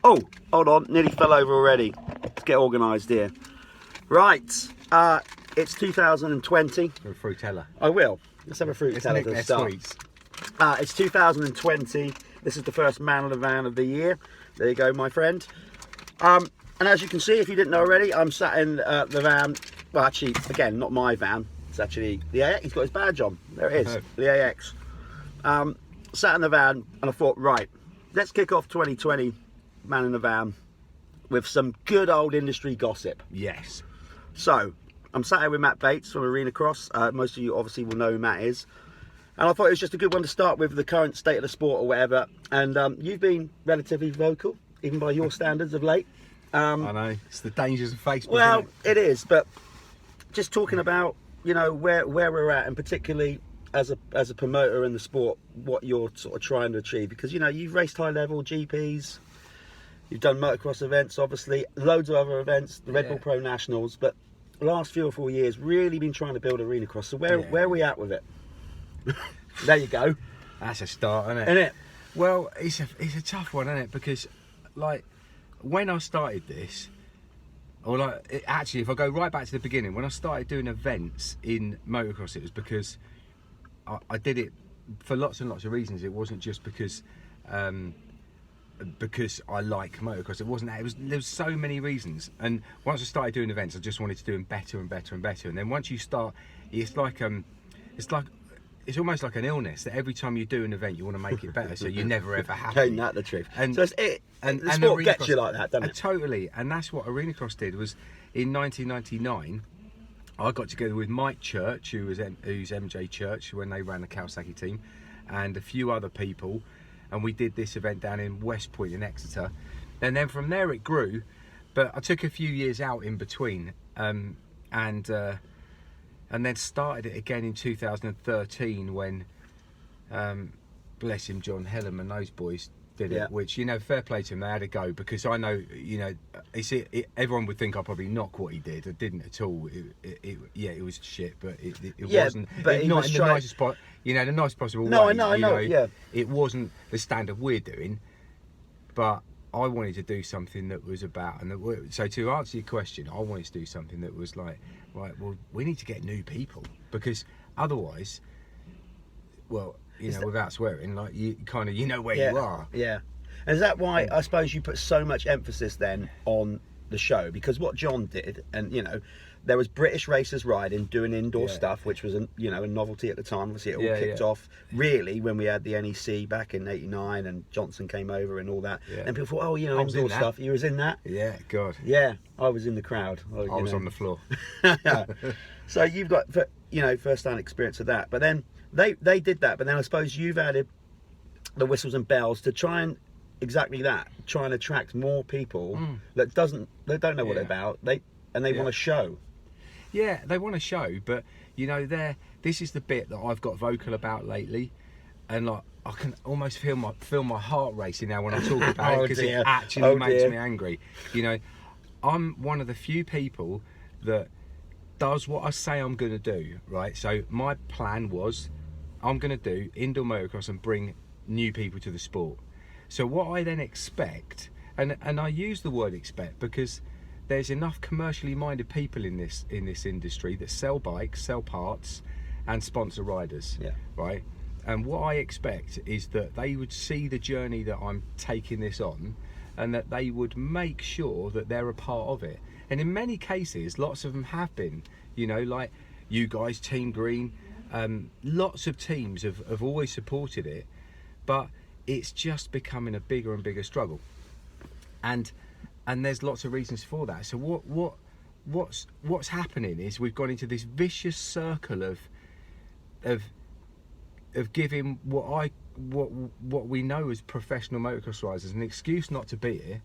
Oh, hold on, nearly fell over already. Let's get organised here. Right, it's 2020. For a fruitella. I will. Let's have a fruitella to start. It's 2020. This is the first man in the van of the year. There you go, my friend. And as you can see, if you didn't know already, I'm sat in the van. Well, actually, again, not my van. It's actually the AX. He's got his badge on. There it is, the AX. Sat in the van, and I thought, right, let's kick off 2020, man in the van, with some good old industry gossip. Yes. So, I'm sat here with Matt Bates from Arenacross. Most of you obviously will know who Matt is. And I thought it was just a good one to start with the current state of the sport or whatever. And you've been relatively vocal, even by your standards of late. I know, it's the dangers of Facebook. Well, it is, but just talking about, you know, where we're at, and particularly as a promoter in the sport, what you're sort of trying to achieve. Because, you know, you've raced high level GPs, you've done motocross events, obviously, loads of other events, the Red Bull Pro Nationals, but the last 3 or 4 years, really been trying to build Arenacross. So where are we at with it? There you go. That's a start, isn't it? Isn't it? Well, it's a tough one, isn't it? Because, like, when I started this, or like, actually, if I go right back to the beginning, when I started doing events in motocross, it was because I did it for lots and lots of reasons. It wasn't just because I like motocross. It wasn't that. There was so many reasons. And once I started doing events, I just wanted to do them better and better and better. And then once you start, it's almost like an illness that every time you do an event, you want to make it better, so you're never ever happy. Ain't that the truth? And so it's it. And the sport gets you like that, doesn't it? Totally. And that's what Arenacross did. Was in 1999, I got together with Mike Church, who's MJ Church when they ran the Kawasaki team, and a few other people, and we did this event down in West Point in Exeter. And then from there it grew, but I took a few years out in between, and then started it again in 2013 when, bless him, John Hellam and those boys did it, which, you know, fair play to them, they had a go, because I know, you know, everyone would think I probably knocked what he did. I didn't at all. It was shit, but it wasn't, but not in the nicest spot, you know, the nicest possible way. I know, It wasn't the standard we're doing, but I wanted to do something that was about, so to answer your question, I wanted to do something that was like, right, well, we need to get new people, because otherwise, well, you know, without swearing, like, you kind of, you know where you are. Yeah. And is that why, I suppose, you put so much emphasis then on the show? Because what John did, and, you know, there was British racers riding, doing indoor stuff, which was, a novelty at the time. Obviously, it all kicked off, really, when we had the NEC back in '89 and Johnson came over and all that. Yeah. And people thought, oh, you know, indoor stuff. You was in that? Yeah, God. Yeah, I was in the crowd. I was on the floor. So you've got, you know, first-hand experience of that. But then they did that. But then I suppose you've added the whistles and bells to try and exactly that, try and attract more people that don't know what they're about. They want to show. Yeah, they want to show, but, you know, this is the bit that I've got vocal about lately, and like I can almost feel my heart racing now when I talk about it, because it actually makes me angry. You know, I'm one of the few people that does what I say I'm going to do, right? So my plan was, I'm going to do indoor motocross and bring new people to the sport. So what I then expect, and I use the word expect because there's enough commercially minded people in this industry that sell bikes, sell parts, and sponsor riders. Yeah. Right. And what I expect is that they would see the journey that I'm taking this on, and that they would make sure that they're a part of it. And in many cases, lots of them have been. You know, like you guys, Team Green, lots of teams have always supported it, but it's just becoming a bigger and bigger struggle. And there's lots of reasons for that. So what's happening is we've gone into this vicious circle of giving what we know as professional motocross riders an excuse not to be here,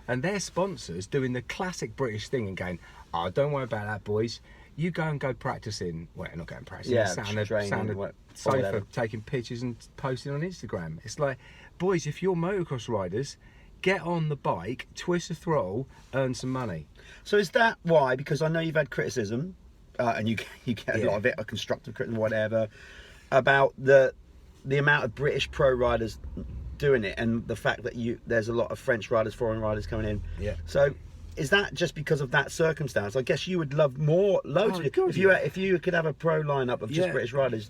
and their sponsors doing the classic British thing and going, oh, don't worry about that, boys. You go practicing. Well, not going practicing. Sat on the sofa taking pictures and posting on Instagram. It's like, boys, if you're motocross riders, get on the bike, twist the throttle, earn some money. So is that why? Because I know you've had criticism, and you get a lot of it, a constructive criticism, whatever, about the amount of British pro riders doing it, and the fact that there's a lot of French riders, foreign riders coming in. Yeah. So is that just because of that circumstance? I guess you would love loads of God, if you could have a pro lineup of just British riders.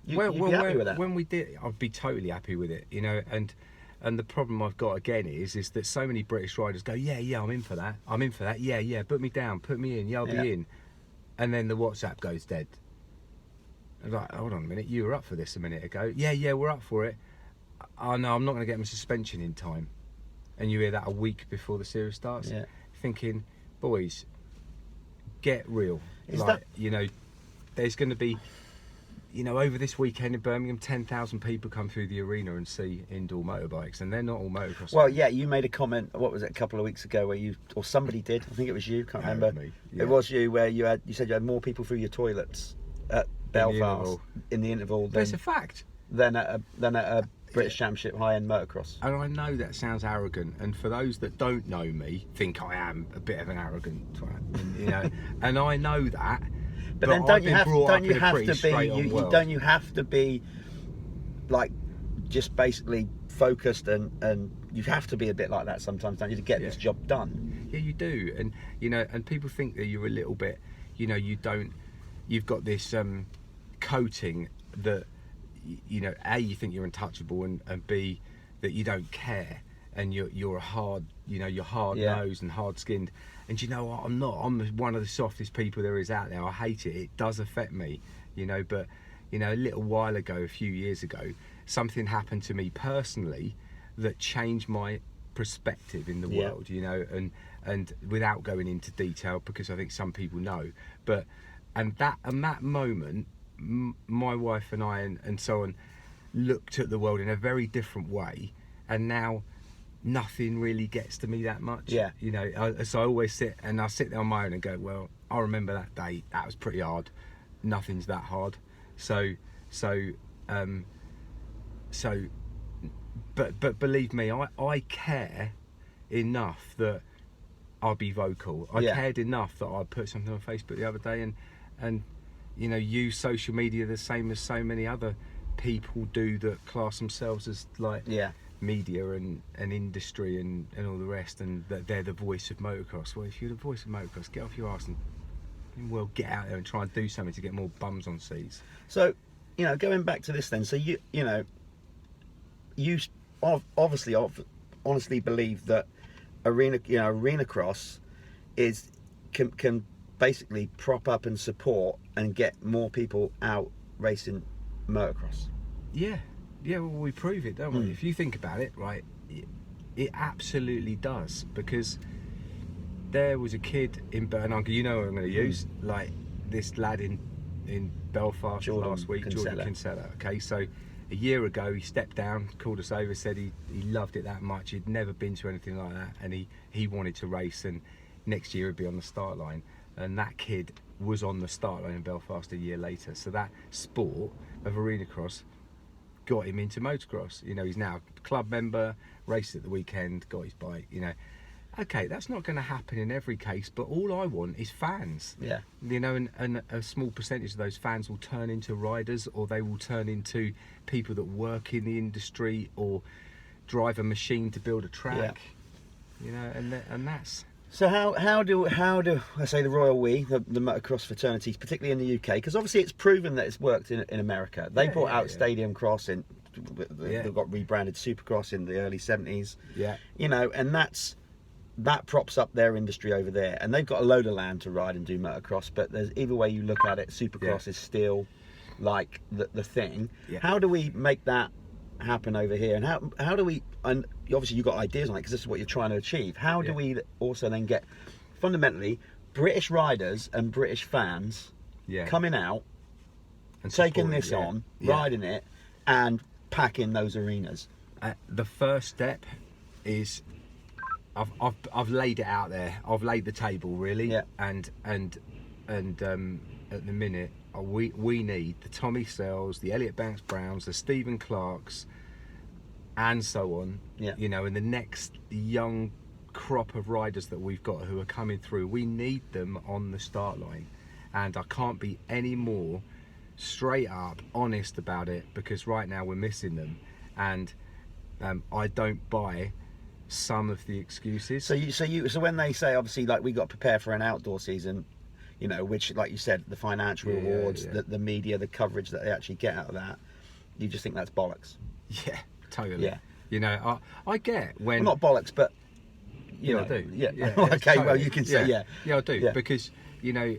You'd be happy with that. When we did, I'd be totally happy with it, you know. And the problem I've got again is that so many British riders go, yeah, I'm in for that, yeah, put me down, put me in, I'll be in, and then the WhatsApp goes dead. I'm like, hold on a minute, you were up for this a minute ago. Yeah, we're up for it. Oh no, I'm not going to get my suspension in time. And you hear that a week before the series starts. Yeah. Thinking, boys, get real. You know, there's going to be, you know, over this weekend in Birmingham, 10,000 people come through the arena and see indoor motorbikes, and they're not all motocross. Well, yeah, you made a comment, what was it, a couple of weeks ago, where or somebody did, I think it was you, can't remember. It was you, where you said you had more people through your toilets at Belfast in the interval than, it's a fact. Than at a British Championship high-end motocross. And I know that sounds arrogant, and for those that don't know me, think I am a bit of an arrogant twat, and, you know, and I know that. But then don't you have to be like just basically focused, and you have to be a bit like that sometimes, don't you, to get this job done? Yeah, you do. And you know, and people think that you're a little bit, you know, you've got this coating that, you know, A, you think you're untouchable, and B, that you don't care, and you're hard, you know, you're hard nosed and hard skinned. And you know what, I'm not. I'm one of the softest people there is out there. I hate it. It does affect me, you know. But, you know, a little while ago, a few years ago, something happened to me personally that changed my perspective in the world, you know. And without going into detail, because I think some people know, but that moment, my wife and I and so on looked at the world in a very different way, and now nothing really gets to me that much. You know, so I always sit there on my own and go, well, I remember that day, that was pretty hard. Nothing's that hard. But believe me, I care enough that I'll be vocal. I cared enough that I put something on Facebook the other day, and you know, use social media the same as so many other people do that class themselves as like media and industry and all the rest, and that they're the voice of motocross. Well, if you're the voice of motocross, get off your arse and get out there and try and do something to get more bums on seats. So, you know, going back to this then, so you obviously honestly believe that Arenacross can basically prop up and support and get more people out racing motocross. Well, we prove it, don't we? If you think about it, right, it absolutely does, because there was a kid in Birmingham, you know who I'm going to use, like this lad in Belfast last week, Jordan Kinsella. Okay, so a year ago he stepped down, called us over, said he loved it that much, he'd never been to anything like that, and he wanted to race, and next year he'd be on the start line. And that kid was on the start line in Belfast a year later. So that sport of Arenacross got him into motocross. You know, he's now a club member, raced at the weekend, got his bike, you know. Okay, that's not going to happen in every case, but all I want is fans. You know, and a small percentage of those fans will turn into riders, or they will turn into people that work in the industry or drive a machine to build a track. You know, and that's... So how do I say the royal we, the motocross fraternities, particularly in the UK, because obviously it's proven that it's worked in America. They brought out Stadium Cross they've got rebranded Supercross in the early 70s. You know, and that props up their industry over there, and they've got a load of land to ride and do motocross. But there's either way you look at it, Supercross is still like the thing. How do we make that happen over here, and how do we, and obviously you've got ideas on it because this is what you're trying to achieve, how do we also then get fundamentally British riders and British fans coming out and taking this on, riding it and packing those arenas? The first step is I've laid it out there, I've laid the table really, and at the minute we need the Tommy Sells, the Elliot Banks Browns, the Stephen Clarks, and so on. You know, and the next young crop of riders that we've got who are coming through, we need them on the start line. And I can't be any more straight up honest about it, because right now we're missing them. And I don't buy some of the excuses. So when they say, obviously, like, we got to prepare for an outdoor season, you know, which, like you said, the financial rewards, the media, the coverage that they actually get out of that, you just think that's bollocks. Yeah, totally. Yeah. You know, I get when... Well, not bollocks, but... I do. Yeah. Okay, totally. Well, you can say, Yeah, I do. Because, you know,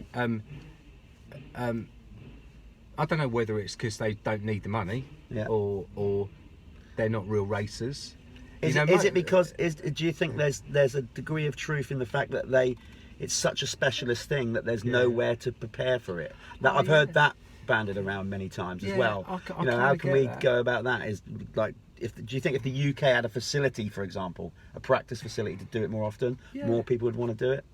I don't know whether it's because they don't need the money or they're not real racers. Is it because do you think there's a degree of truth in the fact that it's such a specialist thing that there's nowhere to prepare for it? That I've heard that banded around many times as well. You know, how can we go about that? Is like, do you think if the UK had a facility, for example, a practice facility to do it more often, more people would want to do it?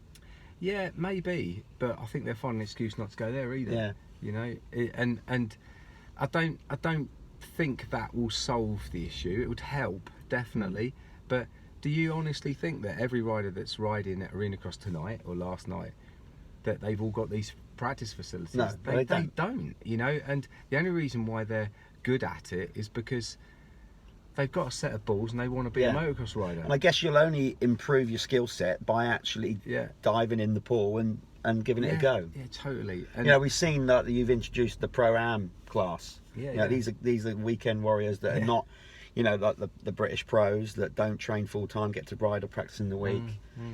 Yeah, maybe, but I think they'll find an excuse not to go there either. Yeah. You know, and I don't think that will solve the issue. It would help, definitely, but do you honestly think that every rider that's riding at Arenacross tonight or last night, that they've all got these practice facilities? No, they don't. You know, and the only reason why they're good at it is because they've got a set of balls and they want to be a motocross rider. And I guess you'll only improve your skill set by actually diving in the pool and giving it a go. Yeah, totally. And you know, we've seen that you've introduced the Pro-Am class. You know, these are weekend warriors that are not, you know, like the British pros that don't train full time, get to ride or practice in the week.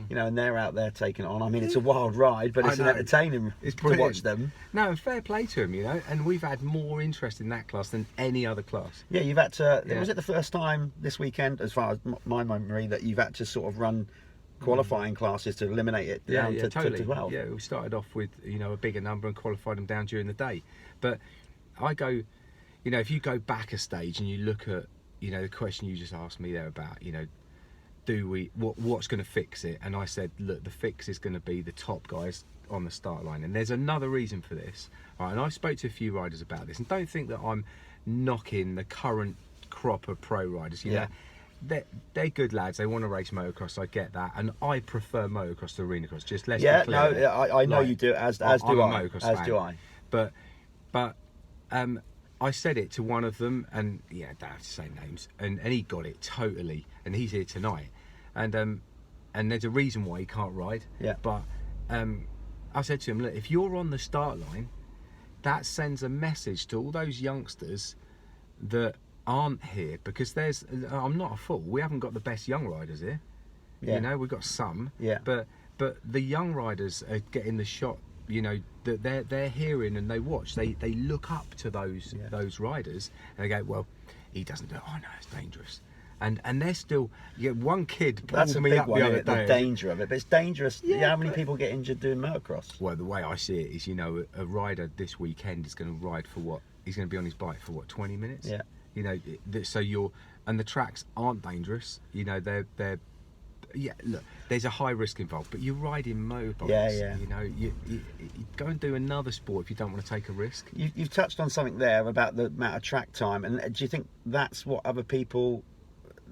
You know, and they're out there taking it on. I mean, it's a wild ride, but it's an entertaining to watch them. No, and fair play to them, you know. And we've had more interest in that class than any other class. Yeah, you've had to. Was it the first time this weekend, as far as my memory, that you've had to sort of run qualifying classes to eliminate it down to 12? Yeah, we started off with, you know, a bigger number and qualified them down during the day. But I go, you know, if you go back a stage and you look at, you know, the question you just asked me there about, you know, what's going to fix it? And I said, look, the fix is going to be the top guys on the start line. And there's another reason for this. Right, and I spoke to a few riders about this, and don't think that I'm knocking the current crop of pro riders. You know, they're good lads. They want to race motocross. I get that, and I prefer motocross to Arenacross. Just let's be clear. No, I know you do. As do I. As do I. But I said it to one of them, and I don't have to say names, and he got it totally, and he's here tonight, and there's a reason why he can't ride. Yeah. But I said to him, look, if you're on the start line, that sends a message to all those youngsters that aren't here, because I'm not a fool. We haven't got the best young riders here. Yeah. You know, we've got some. Yeah. But the young riders are getting the shot. You know, that they're hearing and they watch. They look up to those riders and they go, well, he doesn't do it. Oh no, it's dangerous. And they're still. One kid pulled me up the other day. The danger of it, but it's dangerous. Yeah, how many people get injured doing motocross? Well, the way I see it is, you know, a rider this weekend is going to ride for what? He's going to be on his bike for what? 20 minutes. Yeah. You know, so and the tracks aren't dangerous. You know, they're. Yeah, look, there's a high risk involved, but you're riding motorbikes. Yeah. You know, you go and do another sport if you don't want to take a risk. You've touched on something there about the amount of track time, and do you think that's what other people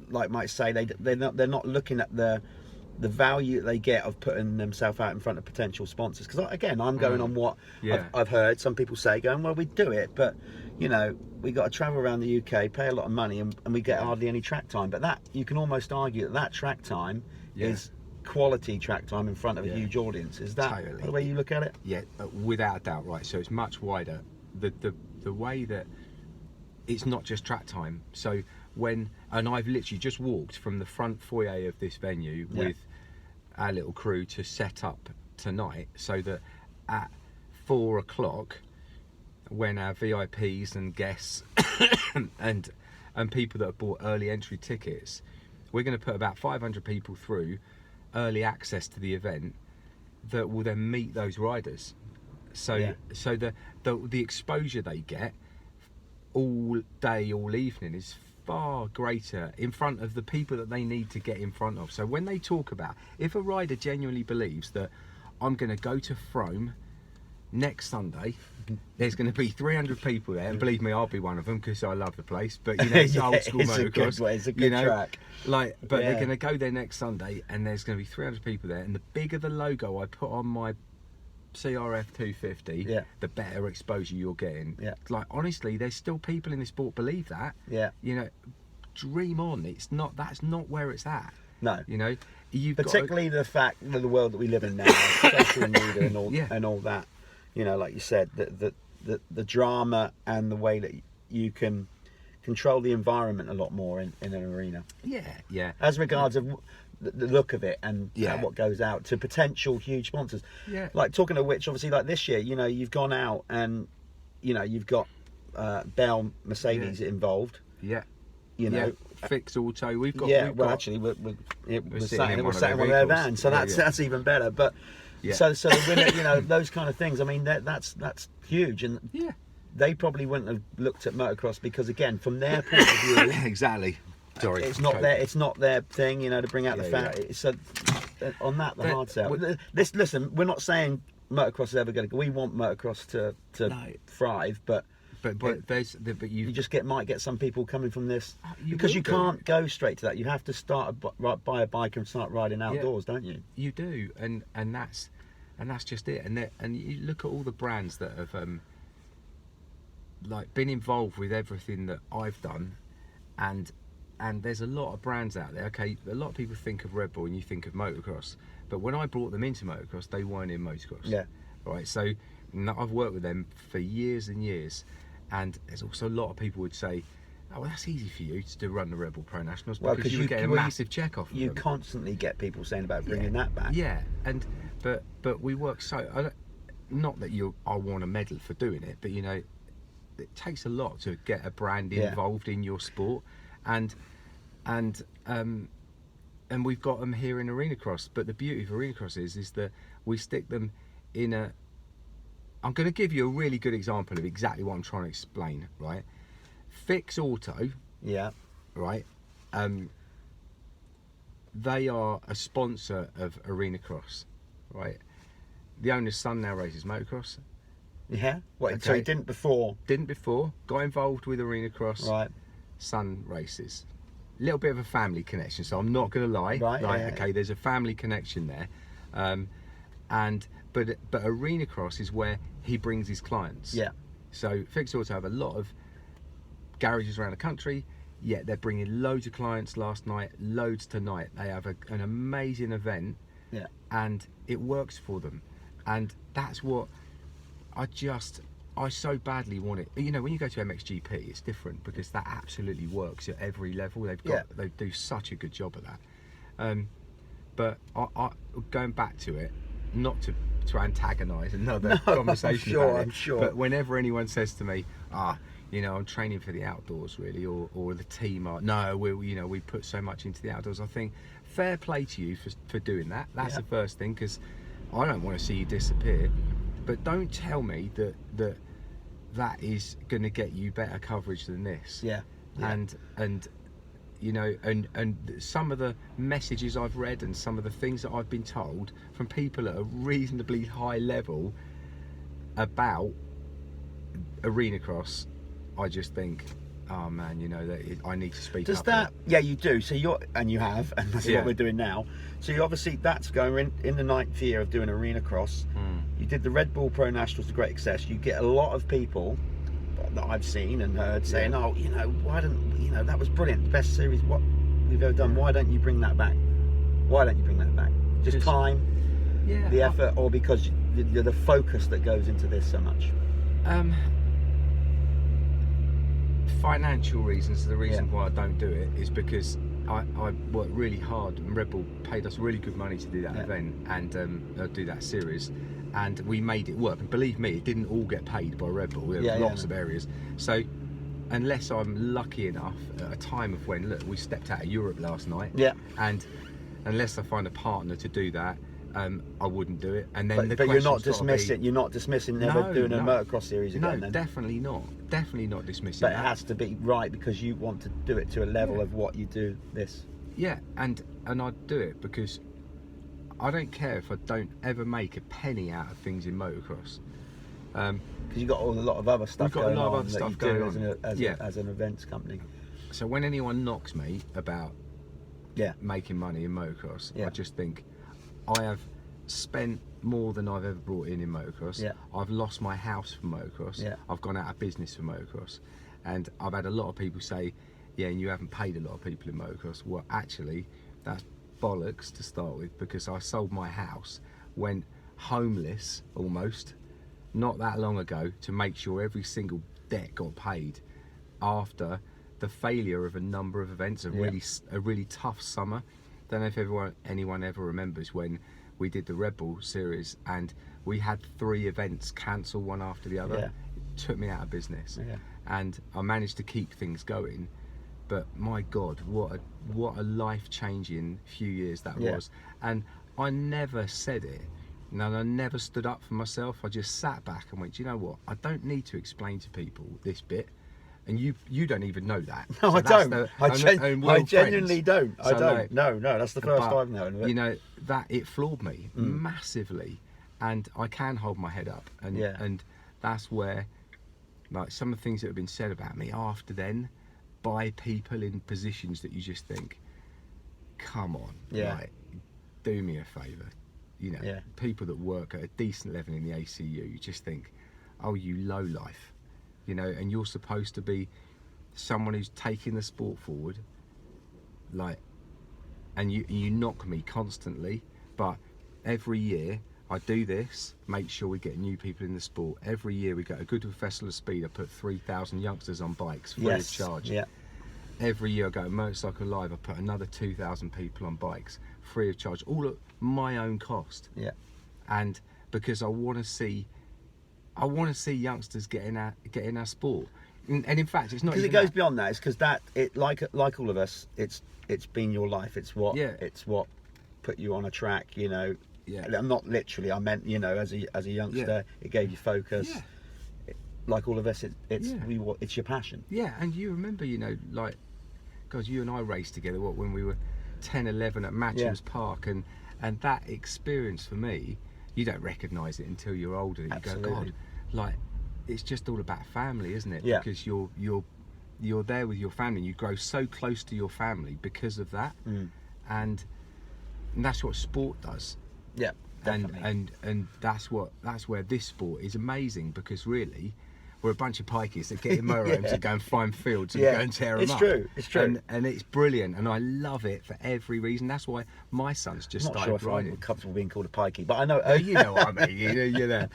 might say? They're not looking at the value they get of putting themselves out in front of potential sponsors? Because again, I'm going on what I've heard some people say, going, well, we do it, but you know, we got to travel around the UK, pay a lot of money, and we get hardly any track time. But that, you can almost argue that track time is quality track time in front of a huge audience. Is that the way you look at it? Yeah, without a doubt, right. So it's much wider. The way that it's not just track time. So and I've literally just walked from the front foyer of this venue with our little crew to set up tonight, so that at 4 o'clock, when our VIPs and guests and people that have bought early entry tickets, we're going to put about 500 people through early access to the event that will then meet those riders. So the exposure they get all day, all evening is far greater in front of the people that they need to get in front of. So when they talk about, if a rider genuinely believes that I'm going to go to Frome next Sunday, there's going to be 300 people there, and believe me, I'll be one of them because I love the place. But you know, it's old school motocross. It's a good track. But they're going to go there next Sunday, and there's going to be 300 people there. And the bigger the logo I put on my CRF 250, the better exposure you're getting. Like honestly, there's still people in this sport believe that. You know, dream on. It's not. That's not where it's at. No. You know, particularly the fact that the world that we live in now, social media and all and all that. You know, like you said, the drama and the way that you can control the environment a lot more in an arena. Yeah. As regards of the look of it and what goes out to potential huge sponsors. Yeah. Like, talking of which, obviously, like this year, you know, you've gone out and, you know, you've got Bell Mercedes involved. Yeah. You know, Fix Auto. We've got. Actually, we're sat in one of their vans, so that's even better. But so the winner, you know, those kind of things. I mean, that's huge, and they probably wouldn't have looked at motocross because, again, from their point of view, exactly. Sorry, it's not their thing, you know, to bring out the fact. So on that, the hard sell. Listen, we're not saying motocross is ever going to go. We want motocross to thrive, but you just might get some people coming from this because you can't go straight to that. You have to buy a bike and start riding outdoors, don't you? You do, and that's just it. And you look at all the brands that have like been involved with everything that I've done, and there's a lot of brands out there. Okay, a lot of people think of Red Bull and you think of motocross, but when I brought them into motocross, they weren't in motocross. Yeah. Right. So I've worked with them for years and years, and there's also a lot of people would say, "Oh, well, that's easy for you to run the Red Bull Pro Nationals because you get a massive check off." You constantly get people saying about bringing that back. Yeah, but we work so. Not that I want a medal for doing it, but you know, it takes a lot to get a brand involved in your sport, and we've got them here in Arenacross. But the beauty of Arenacross is that we stick them in a. I'm going to give you a really good example of exactly what I'm trying to explain. Right, Fix Auto. Yeah. Right. They are a sponsor of Arenacross. Right. The owner's son now races motocross. Yeah. What? Okay. So he didn't before. Didn't before. Got involved with Arenacross. Right. Son races. Little bit of a family connection. So I'm not going to lie. Right. Okay. There's a family connection there, but Arenacross is where he brings his clients. Yeah. So Fix Auto have a lot of garages around the country. Yet they're bringing loads of clients last night, loads tonight. They have an amazing event. Yeah. And it works for them. And that's what I so badly want it. You know, when you go to MXGP, it's different because that absolutely works at every level. They do such a good job at that. But I going back to it, not to antagonise another conversation I'm sure. But whenever anyone says to me, you know, I'm training for the outdoors really, or the team are, no, we put so much into the outdoors. I think fair play to you for doing that. That's the first thing, because I don't want to see you disappear. But don't tell me that is going to get you better coverage than this. Yeah. And you know, and some of the messages I've read and some of the things that I've been told from people at a reasonably high level about Arenacross, I just think, oh man, you know, that I need to speak up. Yeah, you do. So you have, and that's what we're doing now. So you obviously, that's going in the 9th year of doing Arenacross. You did the Red Bull Pro Nationals to great success. You get a lot of people that I've seen and heard saying, oh, you know, why don't, you know, that was brilliant, the best series what we've ever done. Why don't you bring that back? Why don't you bring that back? Just time, the effort, or because the focus that goes into this so much? Financial reasons are the reason why I don't do it, is because I worked really hard, and Red Bull paid us really good money to do that event and do that series, and we made it work. And believe me, it didn't all get paid by Red Bull. There were lots of areas. So unless I'm lucky enough at a time of when, look, we stepped out of Europe last night, and unless I find a partner to do that, I wouldn't do it. And then but you're not dismissing never doing a motocross series again. No, definitely not dismissing. But it has to be right, because you want to do it to a level of what you do this. Yeah, and I'd do it because I don't care if I don't ever make a penny out of things in motocross. Because you've got a lot of other stuff going on as an events company. So when anyone knocks me about making money in motocross, I just think, I have spent more than I've ever brought in motocross. I've lost my house for motocross. I've gone out of business for motocross. And I've had a lot of people say, yeah, and you haven't paid a lot of people in motocross. Well, actually, that's bollocks to start with, because I sold my house, went homeless almost, not that long ago, to make sure every single debt got paid after the failure of a number of events, a really tough summer. Don't know if anyone ever remembers when we did the Red Bull series and we had 3 events cancel one after the other. Yeah. It took me out of business, Yeah. and I managed to keep things going. But my God, what a life-changing few years that was. And I never said it, and I never stood up for myself. I just sat back and went, you know what? I don't need to explain to people this bit. And you don't even know that. No, so I don't. I genuinely don't. I So don't. like, no, that's the first I've known of it. You know, that it floored me massively, and I can hold my head up, and that's where, like, some of the things that have been said about me after then, by people in positions that you just think, come on, like, do me a favour. You know, people that work at a decent level in the ACU, you just think, oh, you low life. You know, and you're supposed to be someone who's taking the sport forward, like, and you knock me constantly. But every year I do this, make sure we get new people in the sport. Every year we go to Goodwood Festival of Speed, I put 3,000 youngsters on bikes free of charge. Every year I go to Motorcycle Live, I put another 2,000 people on bikes free of charge, all at my own cost. And because I want to see youngsters getting our sport, and in fact, it's not because it goes beyond that. It's because that it like all of us, it's been your life. It's what put you on a track. You know, not literally. I meant, you know, as a youngster, it gave you focus. Like all of us, it's your passion. And you remember, you know, like, God, you and I raced together. When we were 10, 11 at Matcham's Park, and that experience for me. You don't recognise it until you're older. You go, God, like, it's just all about family, isn't it? Because you're there with your family. You grow so close to your family because of that, and that's what sport does. Definitely. And that's where this sport is amazing, because really, we're a bunch of pikeys that get in motorhomes and go and find fields and go and tear them up. It's true. And it's brilliant, and I love it for every reason. That's why my son's just started riding. I'm comfortable being called a pikey, but I know. You know what I mean. You know.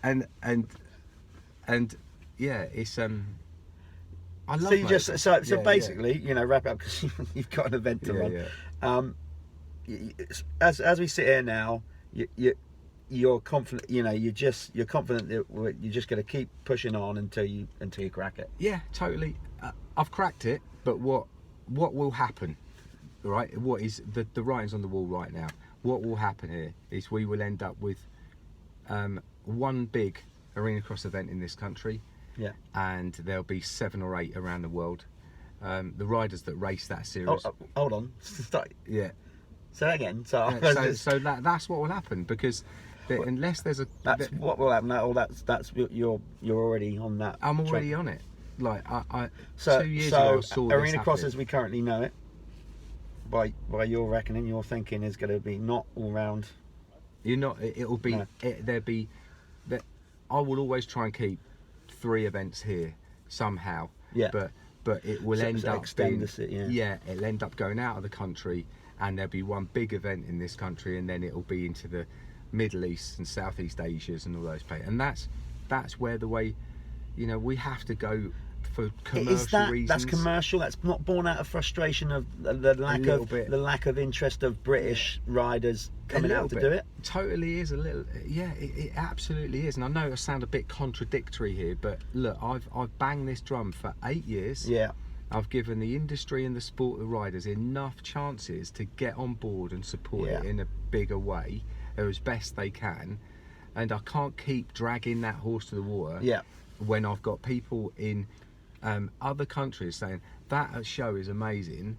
And it's I love. So you just so basically, you know, wrap it up, because you've got an event to run. As we sit here now, you're confident. You know, you're confident that you're just going to keep pushing on until you crack it. Yeah, totally. I've cracked it, but what will happen? Right? What is the writing's on the wall right now? What will happen here is we will end up with one big Arenacross event in this country, and there'll be 7 or 8 around the world. The riders that race that series. Hold on. Yeah. Say that again. So that's what will happen, because unless there's a. That's what will happen. That's you're already on that. I'm already on it. Like I 2 years ago I saw this Arenacross as we currently know it, by your reckoning, your thinking is going to be not all round. It'll be. No. There'll be. I will always try and keep 3 events here somehow. But it will end up being. It'll end up going out of the country, and there'll be one big event in this country, and then it'll be into the Middle East and Southeast Asias and all those places. And that's where the way, you know, we have to go for commercial reasons. That's commercial. That's not born out of frustration of the lack of interest of British riders coming out to do it. Totally is a little. Yeah, it absolutely is. And I know I sound a bit contradictory here, but look, I've banged this drum for 8 years. I've given the industry and the sport of riders enough chances to get on board and support it in a bigger way, or as best they can, and I can't keep dragging that horse to the water when I've got people in other countries saying that show is amazing,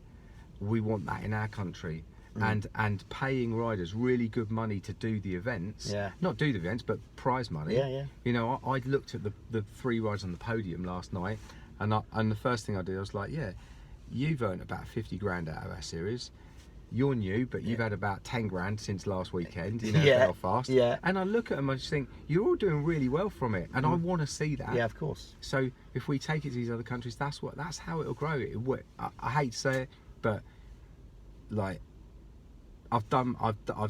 we want that in our country, and paying riders really good money to do the events, not do the events but prize money. You know, I looked at the 3 riders on the podium last night, and the first thing I did, I was like, you've earned about 50 grand out of our series. you're new, but you've had about 10 grand since last weekend, you know, Yeah. Belfast. Yeah. And I look at them, I just think, you're all doing really well from it, and I want to see that. Yeah, of course. So if we take it to these other countries, that's how it'll grow. I hate to say it, but like I've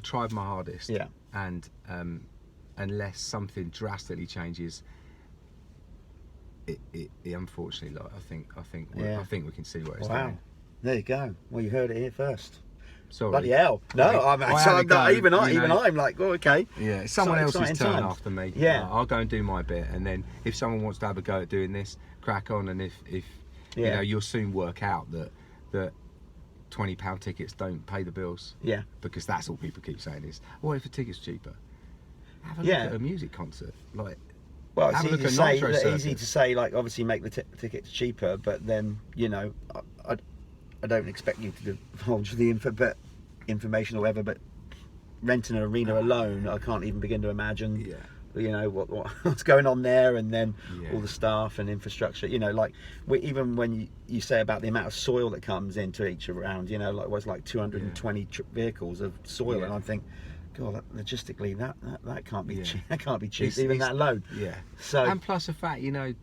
tried my hardest. Yeah. And unless something drastically changes, it unfortunately, like I think we can see where it's going. There you go. Well, you heard it here first. Sorry. Bloody hell. No, I'm like, oh, okay. Yeah, it's someone else's turn after me. Yeah. I'll go and do my bit, and then if someone wants to have a go at doing this, crack on. And if you know, you'll soon work out that £20 tickets don't pay the bills. Yeah. Because that's all people keep saying is, well, if a ticket's cheaper, have a look at a music concert. Like, well, it's easy to say, like, obviously make the tickets cheaper, but then, you know, I don't expect you to divulge the information or whatever, but renting an arena alone, I can't even begin to imagine, you know, what's going on there, and then all the staff and infrastructure, you know, like, even when you say about the amount of soil that comes into each round, you know, like, was like 220 vehicles of soil, and I think, God, logistically, that can't be cheap. That can't be cheap, even that load. Yeah. So, and plus the fact, you know,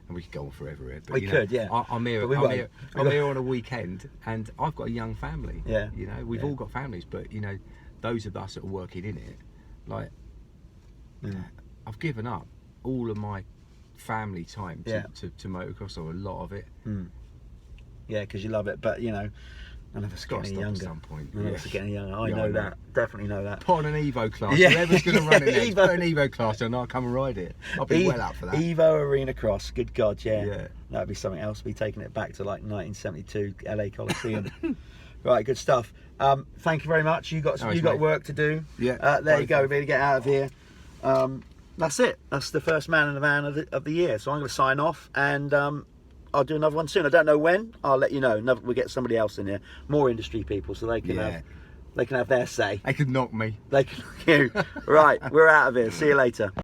and we could go on forever here, but we could, yeah. I'm here on a weekend, and I've got a young family. Yeah. You know, we've all got families, but you know, those of us that are working in it, like, I've given up all of my family time to motocross, or a lot of it. Yeah, because you love it, but you know, none of us are getting younger. At some point. None of us are getting younger. I know that. Definitely know that. Put on an Evo class. Whoever's going to run it next, put an Evo class and I'll come and ride it. I'll be well up for that. Evo Arenacross. Good God, yeah. That'd be something else. Be taking it back to like 1972 LA Coliseum. Right, good stuff. Thank you very much. You got work to do. Yeah. There you go. We better get out of here. That's it. That's the first man in the van of the year. So I'm going to sign off, and I'll do another one soon. I don't know when. I'll let you know. We'll get somebody else in here, more industry people, so they can have their say. They could knock me. They can knock you. Right, we're out of here. See you later.